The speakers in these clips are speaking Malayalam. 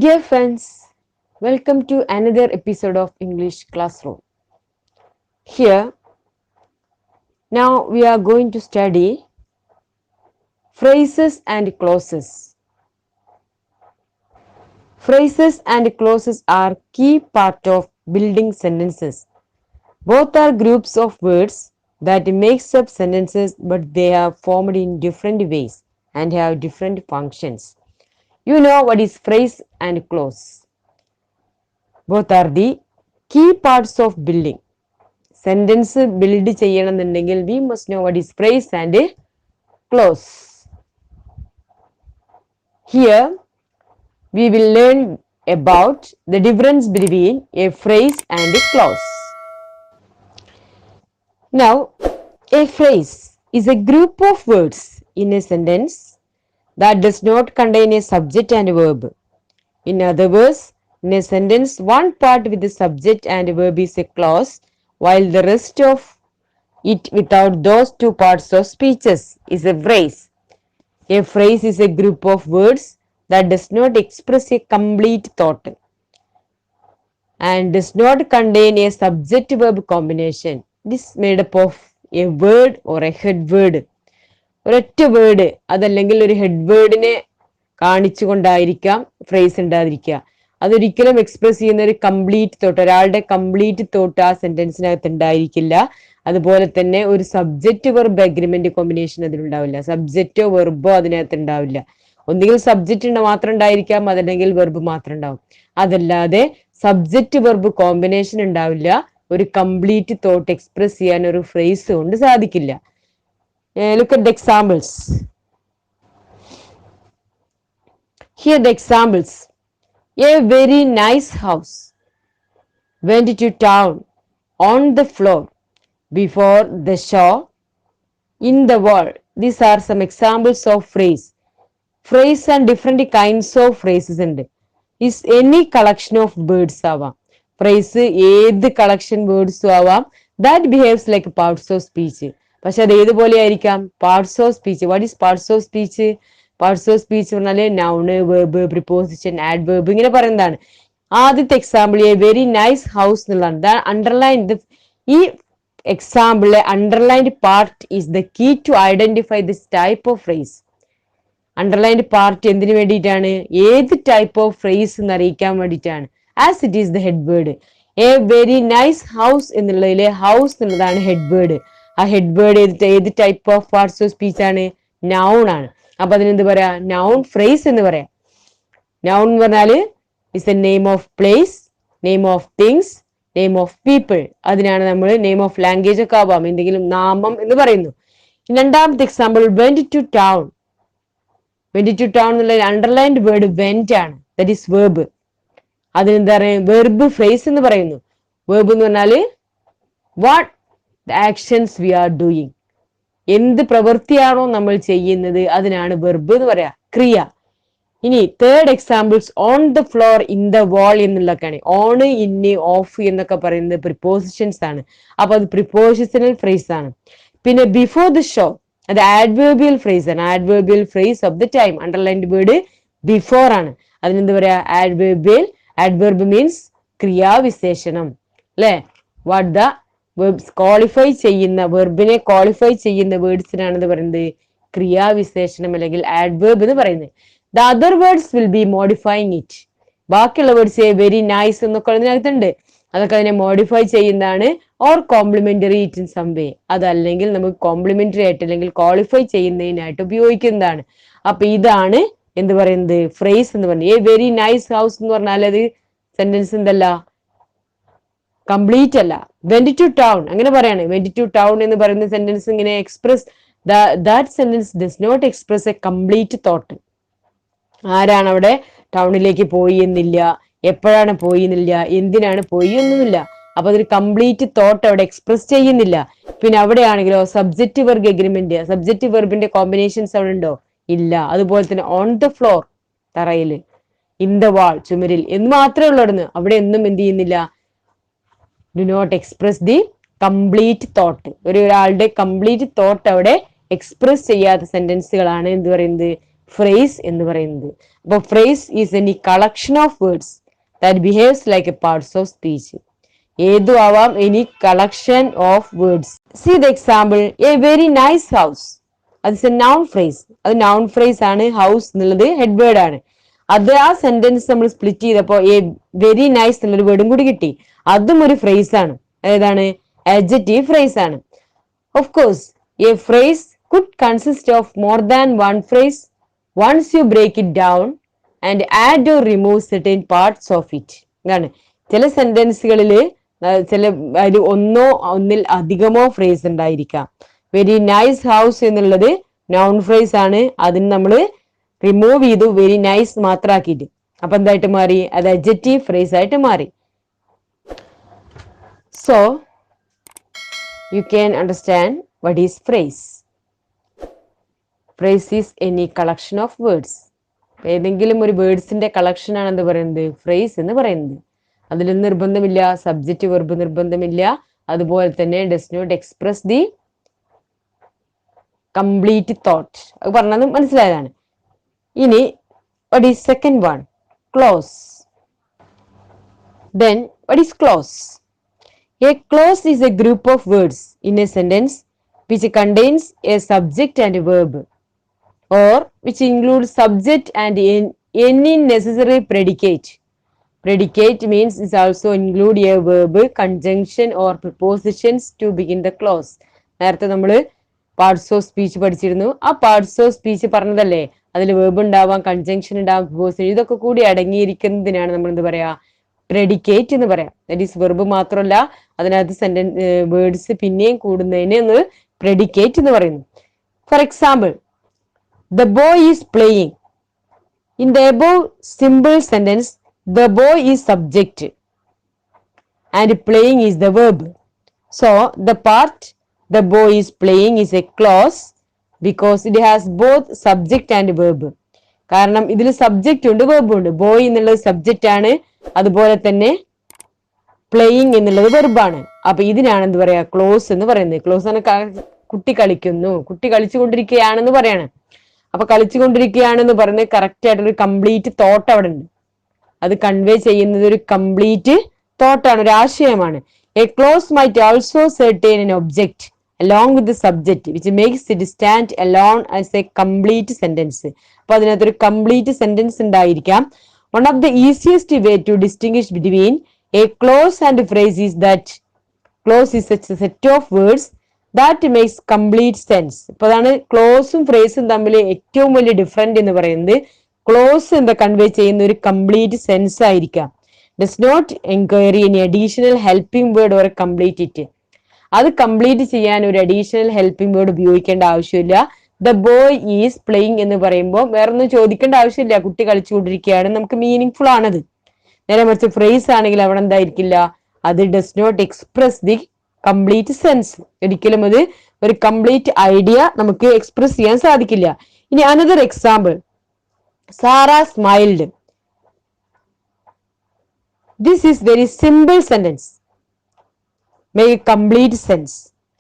Dear friends, welcome to another episode of English Classroom. Here, now we are going to study phrases and clauses. Phrases and clauses are key part of building sentences. Both are groups of words that makes up sentences, but they are formed in different ways and have different functions. You know what is phrase and clause. Both are the key parts of building. Sentence build ചെയ്യണമെന്നുണ്ടെങ്കിൽ we must know what is phrase and clause. Here we will learn about the difference between a phrase and a clause. Now, a phrase is a group of words in a sentence that does not contain a subject and verb. In other words, in a sentence, one part with the subject and verb is a clause, while the rest of it without those two parts of speeches is a phrase. A phrase is a group of words that does not express a complete thought and does not contain a subject-verb combination. It is made up of a word or a head word. ഒരൊറ്റ വേർഡ് അതല്ലെങ്കിൽ ഒരു ഹെഡ് വേർഡിനെ കാണിച്ചുകൊണ്ടായിരിക്കാം ഫ്രേസ് ഉണ്ടാതിരിക്കുക. അതൊരിക്കലും എക്സ്പ്രസ് ചെയ്യുന്ന ഒരു കംപ്ലീറ്റ് തോട്ട്, ഒരാളുടെ കംപ്ലീറ്റ് തോട്ട് ആ സെന്റൻസിനകത്ത് ഉണ്ടായിരിക്കില്ല. അതുപോലെ തന്നെ ഒരു സബ്ജക്റ്റ് വെർബ് അഗ്രിമെന്റ് കോമ്പിനേഷൻ അതിലുണ്ടാവില്ല. സബ്ജക്റ്റോ വെർബോ അതിനകത്ത് ഉണ്ടാവില്ല. ഒന്നുകിൽ സബ്ജക്റ്റ് മാത്രം ഉണ്ടായിരിക്കാം, അതല്ലെങ്കിൽ വെർബ് മാത്രം ഉണ്ടാവും. അതല്ലാതെ സബ്ജക്റ്റ് വെർബ് കോമ്പിനേഷൻ ഉണ്ടാവില്ല. ഒരു കംപ്ലീറ്റ് തോട്ട് എക്സ്പ്രസ് ചെയ്യാൻ ഒരു ഫ്രേസ് കൊണ്ട് സാധിക്കില്ല. Look at the examples. Here the examples. A very nice house went to town on the floor before the show in the wall. These are some examples of phrase. Phrase and different kinds of phrases ഉണ്ട്. Is any collection of words ആവാം. Phrase ഏത് collection words ആവാം. That behaves like parts of speech. പക്ഷെ അത് ഏതുപോലെ ആയിരിക്കാം? Parts of speech. What is parts of speech? Parts of speech പറഞ്ഞാല് നൗണ്, വെർബ്, പ്രിപ്പോസിഷൻ, ആഡ്വേർബ് ഇങ്ങനെ പറയുന്നതാണ്. ആദ്യത്തെ example a very nice house എന്നുള്ളതാണ്. അണ്ടർലൈൻ ഈ എക്സാമ്പിളിലെ underlined part is the key to identify this type of phrase. അണ്ടർലൈൻഡ് പാർട്ട് എന്തിനു വേണ്ടിയിട്ടാണ്? ഏത് ടൈപ്പ് ഓഫ് ഫ്രേസ് എന്ന് അറിയിക്കാൻ വേണ്ടിയിട്ടാണ്. As it is the head word. A very nice house എന്നുള്ളതിലെ ഹൗസ് എന്നുള്ളതാണ് ഹെഡ് വേർഡ്. ആ ഹെഡ് വേർഡ് ഏത് type of parts of speech ആണ്? നൗൺ ആണ്. അപ്പൊ അതിനെന്ത് പറയാ? നൗൺ ഫ്രേസ് എന്ന് പറയാം. നൗൺ എന്ന് പറഞ്ഞാല് is A name of place, name of things, name of people. അതിനാണ് നമ്മൾ നെയിം ഓഫ് ലാംഗ്വേജ് ഒക്കെ ആവാം, എന്തെങ്കിലും നാമം എന്ന് പറയുന്നു. രണ്ടാമത്തെ example went to town. Went to town എന്നുള്ള അണ്ടർലൈൻഡ് വേർഡ് വെന്റ് ആണ്. That is verb. അതിനെന്താ പറയുക? വെർബ് ഫ്രേസ് എന്ന് പറയുന്നു. വെർബ് എന്ന് പറഞ്ഞാല് what the actions we are doing. എന്ത് പ്രവൃത്തിയാണോ നമ്മൾ ചെയ്യുന്നത് അതിനാണ് വെർബ് എന്ന് പറയാ, ക്രിയ. ഇനി third examples on the floor, in the wall എന്നുള്ളതൊക്കെയാണ്. ഓൺ, ഇൻ, ഓഫ് എന്നൊക്കെ പറയുന്നത് പ്രിപ്പോസിഷൻസ് ആണ്. അപ്പൊ അത് പ്രിപ്പോസിഷണൽ ഫ്രേസ് ആണ്. പിന്നെ ബിഫോർ ദ ഷോ, അത് ആഡ്വേർബിയൽ ഫ്രേസ് ആണ്. Adverbial phrase of the time. Underlined word before ആണ്. അതിനെന്ത് പറയാ? ആഡ്വേർബിയൽ. ആഡ്വേർബ് മീൻസ് ക്രിയാവിശേഷണം അല്ലെ. വാട്ട് ദ വെർബ്സ് ക്വാളിഫൈ ചെയ്യുന്ന, വെർബിനെ ക്വാളിഫൈ ചെയ്യുന്ന വേർഡ്സിനാണ് ഇത് പറയുന്നത് ക്രിയാവിശേഷണം അല്ലെങ്കിൽ ആഡ്വേർബ് എന്ന് പറയുന്നത്. The other words will be modifying it. ബാക്കിയുള്ള വേർഡ്സ് വെരി നൈസ് എന്നൊക്കെ അതിനകത്തുണ്ട്. അതൊക്കെ അതിനെ മോഡിഫൈ ചെയ്യുന്നതാണ്. Or complementary it in some way. അതല്ലെങ്കിൽ നമുക്ക് കോംപ്ലിമെന്ററി ആയിട്ട് അല്ലെങ്കിൽ ക്വാളിഫൈ ചെയ്യുന്നതിനായിട്ട് ഉപയോഗിക്കുന്നതാണ്. അപ്പൊ ഇതാണ് എന്ത് പറയുന്നത്? ഫ്രേസ് എന്ന് പറയുന്നത്. എ വെരി നൈസ് ഹൗസ് എന്ന് പറഞ്ഞാൽ അത് സെന്റൻസ് എന്തല്ല, കംപ്ലീറ്റ് അല്ല. വെന്റ് ടു ടൗൺ അങ്ങനെ പറയാണ്. വെന്റ് ടു ടൗൺ എന്ന് പറയുന്ന സെന്റൻസ് ഇങ്ങനെ express that sentence does not express a complete thought. ആരാണ് അവിടെ ടൗണിലേക്ക് പോയി എന്നില്ല, എപ്പോഴാണ് പോയി എന്നില്ല, എന്തിനാണ് പോയി ഒന്നുമില്ല. അപ്പൊ അതൊരു കംപ്ലീറ്റ് തോട്ട് അവിടെ എക്സ്പ്രസ് ചെയ്യുന്നില്ല. പിന്നെ അവിടെയാണെങ്കിലോ സബ്ജക്റ്റ് വെർബ് അഗ്രിമെന്റ്, സബ്ജക്റ്റ് വെർബിന്റെ കോമ്പിനേഷൻസ് അവിടെ ഉണ്ടോ? ഇല്ല. അതുപോലെ തന്നെ ഓൺ ദ ഫ്ലോർ, തറയില്, ഇൻ ദ വാൾ, ചുമരിൽ എന്ന് മാത്രമേ ഉള്ളൂ. അവിടെ ഒന്നും എന്ത് ചെയ്യുന്നില്ല? Do not express the complete thought. ഒരാളുടെ കംപ്ലീറ്റ് തോട്ട് അവിടെ എക്സ്പ്രസ് ചെയ്യാത്ത സെന്റൻസുകളാണ് എന്ത് പറയുന്നത്? phrase എന്ന് പറയുന്നത്. അപ്പോൾ phrase is any collection of words that behaves like a parts of speech. ഏതു ആവാം, any collection of words. See the example, a very nice house. അത് is a noun phrase. അത് noun phrase ആണ്. house എന്നുള്ളത് head word ആണ്. അത് ആ സെന്റൻസ് നമ്മൾ സ്പ്ലിറ്റ് ചെയ്തപ്പോൾ എ വെരി നൈസ് എന്നുള്ളൊരു വേർഡും കൂടി കിട്ടി. അതും ഒരു ഫ്രേസ് ആണ്. ഏതാണ്? adjective phrase ആണ്. Of course, a phrase could consist of more than one phrase once you break it down and add or remove certain parts of it. എന്താണ്? ചില സെന്റൻസുകളിൽ ചില ഒന്നോ ഒന്നിൽ അധികമോ ഫ്രേസ് ഉണ്ടായിരിക്കാം. വെരി നൈസ് ഹൗസ് എന്നുള്ളത് നോൺ ഫ്രേസ് ആണ്. അതിന് നമ്മൾ റിമൂവ് ചെയ്തു, വെരി നൈസ് മാത്രമാക്കിയിട്ട്. അപ്പൊ എന്തായിട്ട് മാറി? അത് adjective phrase ആയിട്ട് മാറി. So you can understand what is phrase. Phrase is any collection of words. ഏതെങ്കിലും ഒരു വേർഡ്സിന്റെ കളക്ഷൻ ആണ് എന്ത് പറയുന്നത്? ഫ്രേസ് എന്ന് പറയുന്നത്. അതിൽ നിർബന്ധമില്ല, സബ്ജക്റ്റ് വെർബ് നിർബന്ധമില്ല. അതുപോലെ തന്നെ does not express the complete thought. അത് പറഞ്ഞത് മനസ്സിലായതാണ്. ഇനി what is second one? Clause. Then what is clause? A clause is a group of words in a sentence which contains a subject and a verb, or which includes subject and any necessary predicate. Predicate means it also include a verb, conjunction or prepositions to begin the clause. നേരത്തെ നമ്മൾ പാർട്സ് ഓഫ് സ്പീച്ച് പഠിച്ചിരുന്നു. ആ പാർട്സ് ഓഫ് സ്പീച്ച് പറഞ്ഞതല്ലേ, അതിൽ വേർബ് ഉണ്ടാവാം, കൺജങ്ഷൻ ഉണ്ടാവാം, പ്രിപ്പോസിഷൻ, ഇതൊക്കെ കൂടി അടങ്ങിയിരിക്കുന്നതിനാണ് നമ്മൾ എന്ത് പറയാ? പ്രെഡിക്കേറ്റ് എന്ന് പറയാം. ദാറ്റ് ഈസ് വെർബ് മാത്രമല്ല, അതിനകത്ത് സെന്റൻസ് വേർഡ്സ് പിന്നെയും കൂടുന്നതിനെ ഒന്ന് പ്രെഡിക്കേറ്റ് എന്ന് പറയുന്നു. For example, the boy is playing. In the above simple sentence, the boy is subject and playing is the verb. So the part the boy is playing is a clause because it has both subject and verb. കാരണം ഇതിൽ സബ്ജക്റ്റ് ഉണ്ട്, വെർബ് ഉണ്ട്. ബോയ് എന്നുള്ളത് സബ്ജക്റ്റ് ആണ്, അതുപോലെ തന്നെ പ്ലേയിങ് എന്നുള്ളത് വെർബാണ്. അപ്പൊ ഇതിനാണ് എന്ത് പറയാ? ക്ലോസ് എന്ന് പറയുന്നത്. ക്ലോസ് ആണ് കുട്ടി കളിക്കുന്നു, കുട്ടി കളിച്ചുകൊണ്ടിരിക്കുകയാണെന്ന് പറയാണ്. അപ്പൊ കളിച്ചുകൊണ്ടിരിക്കുകയാണെന്ന് പറയുന്നത് കറക്റ്റ് ആയിട്ടൊരു കംപ്ലീറ്റ് തോട്ട് അവിടെ ഉണ്ട്. അത് കൺവേ ചെയ്യുന്നത് ഒരു കംപ്ലീറ്റ് തോട്ടാണ്, ഒരു ആശയമാണ്. A close might also certain an object along with the subject which makes it stand alone as a complete sentence. അപ്പൊ അതിനകത്തൊരു കംപ്ലീറ്റ് സെന്റൻസ് ഉണ്ടായിരിക്കാം. One of the easiest way to distinguish between a clause and a phrase is that clause is a set of words that makes complete sense. ഇപ്പൊ അതാണ് ക്ലോസും ഫ്രേസും തമ്മിൽ ഏറ്റവും വലിയ ഡിഫറൻറ്റ് എന്ന് പറയുന്നത്. ക്ലോസ് എന്താ കൺവേ ചെയ്യുന്ന ഒരു കംപ്ലീറ്റ് സെൻസ് ആയിരിക്കാം. Does not enquiry any additional helping word or complete it. അത് കംപ്ലീറ്റ് ചെയ്യാൻ ഒരു അഡീഷണൽ ഹെൽപ്പിംഗ് വേർഡ് ഉപയോഗിക്കേണ്ട ആവശ്യമില്ല. ദ ബോയ് ഈസ് പ്ലേയിങ് എന്ന് പറയുമ്പോൾ വേറൊന്നും ചോദിക്കേണ്ട ആവശ്യമില്ല. കുട്ടി കളിച്ചുകൊണ്ടിരിക്കുകയാണ്, നമുക്ക് മീനിങ് ഫുൾ ആണത്. നേരെ മറിച്ച് ഫ്രേസ് ആണെങ്കിൽ അവിടെ എന്തായിരിക്കില്ല? അത് does not express the complete sense. ഒരിക്കലും അത് ഒരു കംപ്ലീറ്റ് ഐഡിയ നമുക്ക് എക്സ്പ്രസ് ചെയ്യാൻ സാധിക്കില്ല. ഇനി another example, Zara smiled. This is very simple sentence, make complete sense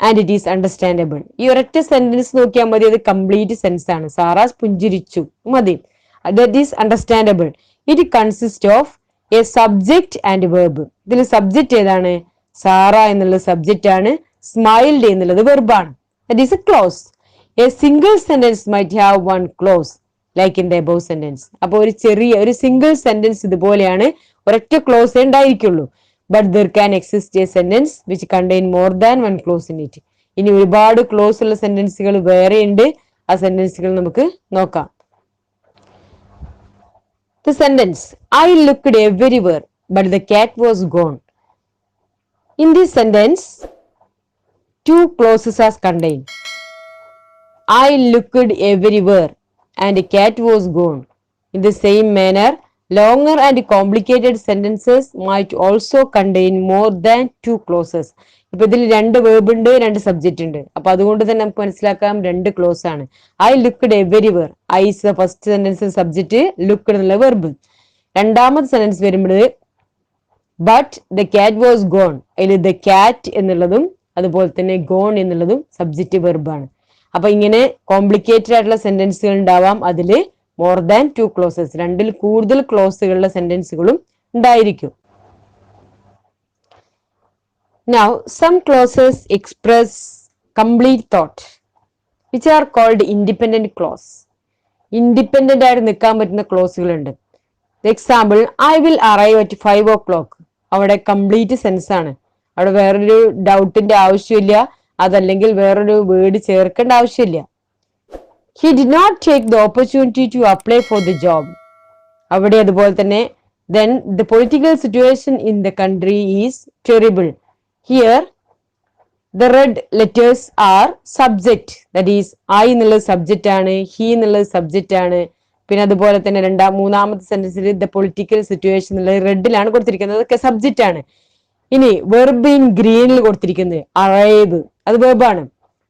and it is understandable. ഈ ഒരൊറ്റ സെന്റൻസ് നോക്കിയാൽ മതി, അത് കംപ്ലീറ്റ് സെൻസ് ആണ്. സാറ പുഞ്ചിരിച്ചു മതി, that is understandable. It consist of a subject and verb. ഇതിൽ സബ്ജക്ട് ഏതാണ്? സാറ എന്നുള്ളത് സബ്ജക്റ്റ് ആണ്, സ്മൈൽഡ് എന്നുള്ളത് വെർബാണ്. That is a clause. A single sentence might have one clause like in the above sentence. അപ്പൊ ഒരു ചെറിയ ഒരു സിംഗിൾ സെന്റൻസ് ഇതുപോലെയാണ്, ഒരൊറ്റ ക്ലോസ് ഉണ്ടായിരിക്കുള്ളൂ. But there can exist a sentence which contain more than one clause in it. ഇനി ഒരുപാട് ക്ലോസ് ഉള്ള സെന്റൻസുകൾ വേറെ ഉണ്ട്. ആ സെന്റൻസുകൾ നമുക്ക് നോക്കാം. The sentence, I looked everywhere but the cat was gone. In this sentence, two clauses are contained. I looked everywhere and the cat was gone. In the same manner, longer and complicated sentences might also contain more than two clauses. ഇപ്പൊ ഇതിൽ രണ്ട് വേർബ് ഉണ്ട്, രണ്ട് സബ്ജക്റ്റ് ഉണ്ട്. അപ്പൊ അതുകൊണ്ട് തന്നെ നമുക്ക് മനസ്സിലാക്കാം രണ്ട് ക്ലോസ് ആണ്. I looked everywhere, I is the first sentence subject, looked എന്നുള്ള വെർബ്. രണ്ടാമത്തെ സെന്റൻസ് വരുമ്പോൾ but the cat was gone, അതിൽ ദ ക്യാറ്റ് എന്നുള്ളതും അതുപോലെ തന്നെ ഗോൺ എന്നുള്ളതും സബ്ജക്റ്റ് വെർബാണ്. അപ്പൊ ഇങ്ങനെ കോംപ്ലിക്കേറ്റഡ് ആയിട്ടുള്ള സെന്റൻസുകൾ ഉണ്ടാവാം, അതിൽ മോർ ദാൻ 2 ക്ലോസസ്, രണ്ടിൽ കൂടുതൽ ക്ലോസുകളുടെ സെന്റൻസുകളും ഉണ്ടായിരിക്കും. Now, some clauses express complete thought, which are called independent clause. Independent ആയിട്ട് നിൽക്കാൻ പറ്റുന്ന ക്ലോസുകളുണ്ട്. Example, I will arrive at 5 o'clock. അവിടെ കംപ്ലീറ്റ് സെൻസ് ആണ്. അവിടെ വേറൊരു ഡൗട്ടിന്റെ ആവശ്യമില്ല, അതല്ലെങ്കിൽ വേറൊരു വേർഡ് ചേർക്കേണ്ട ആവശ്യമില്ല. He did not take the opportunity to apply for the job. അവിടെ അതുപോലെ തന്നെ then the political situation in the country is terrible. Here the red letters are subject, that is I എന്നുള്ളത് സബ്ജക്റ്റ് ആണ്, he എന്നുള്ളത് സബ്ജക്റ്റ് ആണ്. പിന്നെ അതുപോലെ തന്നെ മൂന്നാമത്തെ സെന്റൻസിൽ ദ പൊളിറ്റിക്കൽ സിറ്റുവേഷൻ എന്നുള്ളത് റെഡിലാണ് കൊടുത്തിരിക്കുന്നത്, അതൊക്കെ സബ്ജക്റ്റ് ആണ്. ഇനി വെർബ് ഇൻ ഗ്രീനിൽ കൊടുത്തിരിക്കുന്നത് അറൈവ്, അത് വെർബാണ്.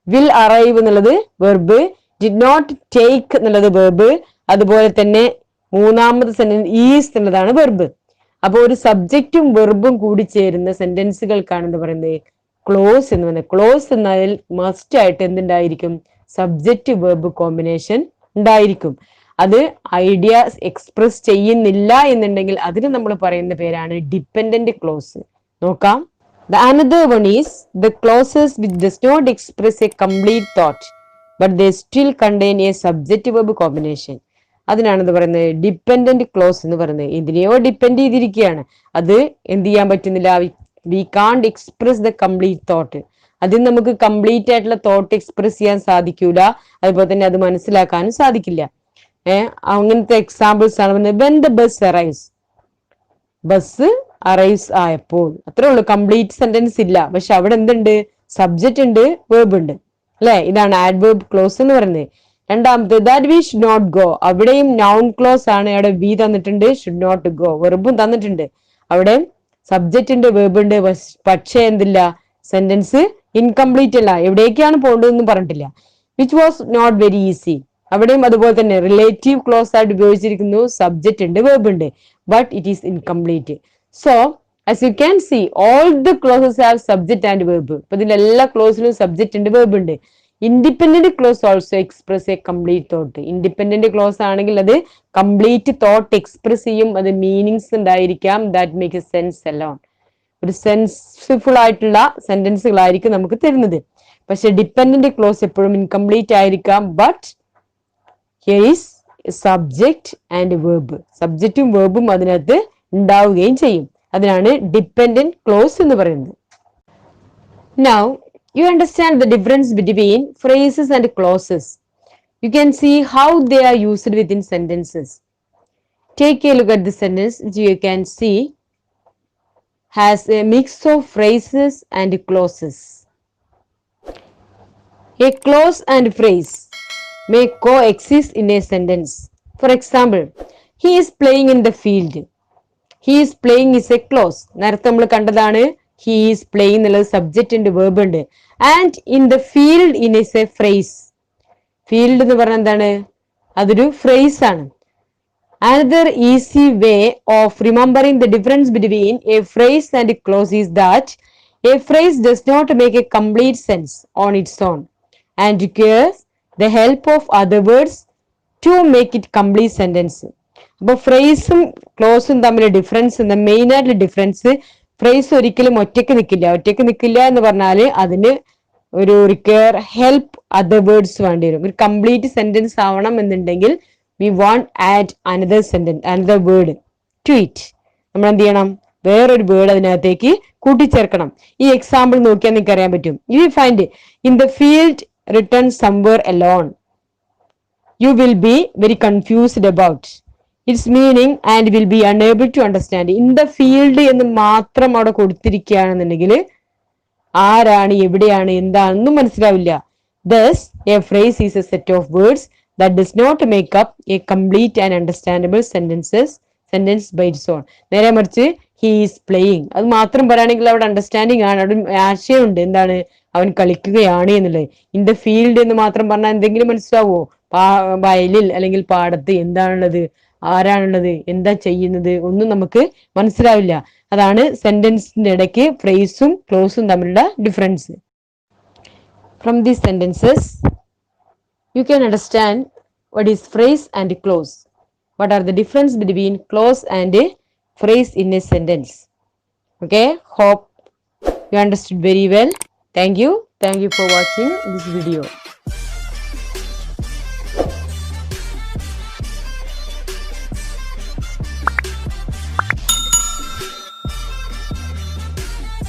വിൽ അറൈവ് എന്നുള്ളത് വെർബ്, ഡിഡ് നോട്ട് ടേക്ക് എന്നുള്ളത് വെർബ്, അതുപോലെ തന്നെ മൂന്നാമത്തെ സെന്റൻസ് ഈസ് എന്നുള്ളതാണ് വെർബ്. അപ്പൊ ഒരു സബ്ജക്റ്റും വെർബും കൂടി ചേരുന്ന സെന്റൻസുകൾക്കാണ് എന്താ പറയുന്നത്, ക്ലോസ് എന്ന് പറയുന്നത്. ക്ലോസ് എന്നാൽ മസ്റ്റ് ആയിട്ട് എന്തുണ്ടായിരിക്കും, സബ്ജക്റ്റ് വെർബ് കോമ്പിനേഷൻ ഉണ്ടായിരിക്കും. അത് ഐഡിയ എക്സ്പ്രസ് ചെയ്യുന്നില്ല എന്നുണ്ടെങ്കിൽ അതിന് നമ്മൾ പറയുന്ന പേരാണ് ഡിപ്പെൻഡന്റ് ക്ലോസ്. നോക്കാം. The another one is the clauses which does not express a complete thought but they still contain a subject verb combination. അതിനാണ് എന്താ പറയുന്നത്, ഡിപ്പെൻഡന്റ് ക്ലോസ് എന്ന് പറയുന്നത്. ഇതിനെയോ ഡിപ്പെൻഡ് ചെയ്തിരിക്കുകയാണ്, അത് എന്ത് ചെയ്യാൻ പറ്റുന്നില്ല, വി കാണ്ട് എക്സ്പ്രസ് ദ കംപ്ലീറ്റ് തോട്ട്. അതിന് നമുക്ക് കംപ്ലീറ്റ് ആയിട്ടുള്ള തോട്ട് എക്സ്പ്രസ് ചെയ്യാൻ സാധിക്കൂല, അതുപോലെ തന്നെ അത് മനസ്സിലാക്കാനും സാധിക്കില്ല. അങ്ങനത്തെ എക്സാമ്പിൾസ് ആണ് പറയുന്നത്. When the bus arrives, bus arrives ആയപ്പോൾ, അത്രേ ഉള്ളൂ, കംപ്ലീറ്റ് സെന്റൻസ് ഇല്ല. പക്ഷെ അവിടെ എന്തുണ്ട്, സബ്ജക്റ്റ് ഉണ്ട്, വേർബ് ഉണ്ട്, അല്ലെ? ഇതാണ് ആഡ്വേർബ് ക്ലോസ് എന്ന് പറയുന്നത്. രണ്ടാമത്തെ that we should not go, അവിടെയും നൗൺ ക്ലോസ് ആണ്. അവിടെ വി തന്നിട്ടുണ്ട്, ഷുഡ് നോട്ട് ഗോ വെർബും തന്നിട്ടുണ്ട്. അവിടെ സബ്ജക്റ്റ് ഉണ്ട്, വേർബ് ഉണ്ട്, പക്ഷേ എന്തില്ല, സെന്റൻസ് ഇൻകംപ്ലീറ്റ് അല്ല, എവിടേക്കാണ് പോകേണ്ടതെന്ന് പറഞ്ഞിട്ടില്ല. Which was not very easy, അവിടെയും അതുപോലെ തന്നെ റിലേറ്റീവ് ക്ലോസ് ആയിട്ട് ഉപയോഗിച്ചിരിക്കുന്നു, സബ്ജക്റ്റ് ഉണ്ട്, വേർബ് ഉണ്ട്, but it is incomplete. So as you can see all the clauses have subject and verb. അപ്പൊ ഇതിൽ എല്ലാ ക്ലോസിലും സബ്ജക്റ്റ് ഉണ്ട്, വേർബ് ഉണ്ട്. Independent clause also express a complete thought. Independent clause ആണെങ്കിൽ അത് കംപ്ലീറ്റ് തോട്ട് എക്സ്പ്രസ് ചെയ്യും, അത് മീനിങ്സ് ഉണ്ടായിരിക്കാം, that make a sense alone. ഒരു സെൻസ്ഫുൾ ആയിട്ടുള്ള സെന്റൻസുകളായിരിക്കും നമുക്ക് തരുന്നത്. പക്ഷെ ഡിപ്പെൻഡന്റ് ക്ലോസ് എപ്പോഴും ഇൻകംപ്ലീറ്റ് ആയിരിക്കാം, but here is subject and verb, സബ്ജക്റ്റും വേർബും അതിനകത്ത് ഉണ്ടാവുകയും ചെയ്യും. അതിനാണ് ഡിപ്പെൻഡന്റ് ക്ലോസ് എന്ന് പറയുന്നത്. Now you understand the difference between phrases and clauses. You can see how they are used within sentences. Take a look at the sentence which you can see has a mix of phrases and clauses. A clause and phrase may coexist in a sentence. For example, he is playing in the field. He is playing is a clause. നേരത്തെ നമ്മൾ കണ്ടതാണ്, he is playing എന്നുള്ളത് സബ്ജക്റ്റ് ഉണ്ട്, വേർബ് ഉണ്ട്. And in the field in is A phrase. Field എന്ന് പറഞ്ഞാൽ എന്താണ്, അതൊരു ഫ്രേസ് ആണ്. Another easy way of remembering the difference between a phrase and a clause is that a phrase does not make a complete sense on its own and requires the help of other words to make it complete sentence. അപ്പൊ ഫ്രേസും ക്ലോസും തമ്മിൽ ഡിഫറൻസ്, മെയിൻ ആയിട്ടുള്ള ഡിഫറൻസ്, ഫ്രേസ് ഒരിക്കലും ഒറ്റയ്ക്ക് നിൽക്കില്ല എന്ന് പറഞ്ഞാല് അതിന് ഒരു റിക്വയർ ഹെൽപ്പ് അതർ വേർഡ്സ് വേണ്ടി വരും. ഒരു കംപ്ലീറ്റ് സെന്റൻസ് ആവണം എന്നുണ്ടെങ്കിൽ we want add another sentence, another word to it. നമ്മൾ എന്ത് ചെയ്യണം, വേറൊരു വേർഡ് അതിനകത്തേക്ക് കൂട്ടിച്ചേർക്കണം. ഈ എക്സാമ്പിൾ നോക്കിയാൽ നിങ്ങൾക്ക് അറിയാൻ പറ്റും. You find in the field return somewhere alone, you will be very confused about its meaning and will be unable to understand. In the field എന്ന് മാത്രം അവിടെ കൊടുത്തിരിക്കുകയാണെന്നുണ്ടെങ്കിൽ ആരാണ്, എവിടെയാണ്, എന്താണെന്നും മനസ്സിലാവില്ല. Thus a phrase is a set of words that does not make up a complete and understandable sentence by its own. നേരെ മറിച്ച് he is playing അത് മാത്രം പറയുകയാണെങ്കിൽ അവിടെ അണ്ടർസ്റ്റാൻഡിങ് ആണ്, അവിടെ ആശയമുണ്ട്, എന്താണ്, അവൻ കളിക്കുകയാണ് എന്നുള്ളത്. ഇൻ ദ ഫീൽഡ് എന്ന് മാത്രം പറഞ്ഞാൽ എന്തെങ്കിലും മനസ്സിലാവോ? വയലിൽ അല്ലെങ്കിൽ പാടത്ത് എന്താണുള്ളത്, ആരാണുള്ളത്, എന്താ ചെയ്യുന്നത്, ഒന്നും നമുക്ക് മനസ്സിലാവില്ല. അതാണ് സെന്റൻസിന്റെ ഇടയ്ക്ക് ഫ്രേസും ക്ലോസും തമ്മിലുള്ള difference. From these sentences you can understand What is phrase and clause? What are the difference between clause and phrase in a sentence? Okay, hope you understood very well. Thank you. Thank you for watching this video.